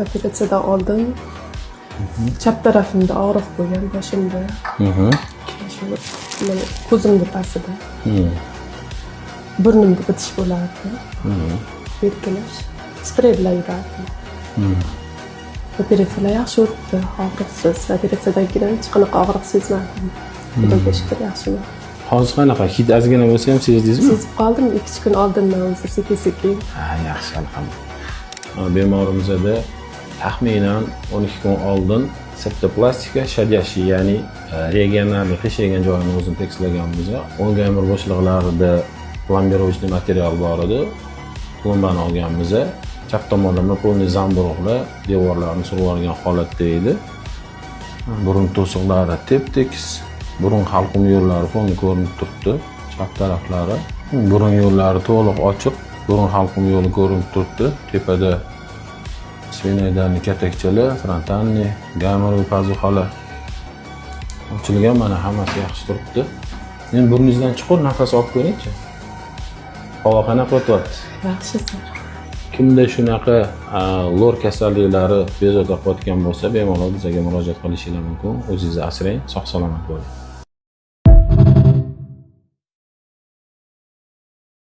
Operatsiyadan oldin chap tarafimda og'riq bo'lgan boshimda. Shu mana ko'zimni pastida. Burnimda bitish bo'lardi. Berkilish. Sprey bilan yurardim. Operatsiyalar yaxshi o'tdi, og'riqsiz. Operatsiyadan keyin hech qanaqa og'riq sezmadim. Xudoga shukr, yaxshiman. Hozir qanaqa? Hid ozgina bo'lsa ham sezdingizmi? Sezib qoldim 2 kun oldindan o'zi sekin-sekin. Ha, yaxshi, alhamdulillah. Bemorimizda taxminan 12 kun oldin septoplastika shadyashi, ya'ni regionalni qiyshaygan joyini o'zini tekislaganimizda, o'ngamir bo'shliqlarida plombirovочный material bor edi. Plombani olganmiz. Chap tomondan polniy zamburug'lar devorlarni surib olgan holatda edi. Burun to'siqlari tep-tekis, burun halqum yo'llari fonda ko'rinib turibdi, chap taraflari. Burun yo'llari to'liq ochiq, burun halqum yo'li ko'rinib turibdi. Tepada sfenoidalniy katakchalar, frontalniy, gammaroviy pazuxalar ochilgan, mana hammasi yaxshi turibdi. Men burningizdan chuqur nafas olib ko'ring-chi. Havo qanaqa o'tyapti? Yaxshi. Kimda shunaqa lor kasalliklari bezovta qilayotgan bo'lsa, bemalol bizga murojaat qilishingiz mumkin. O'zingizni asrang, sog' salomat bo'ling.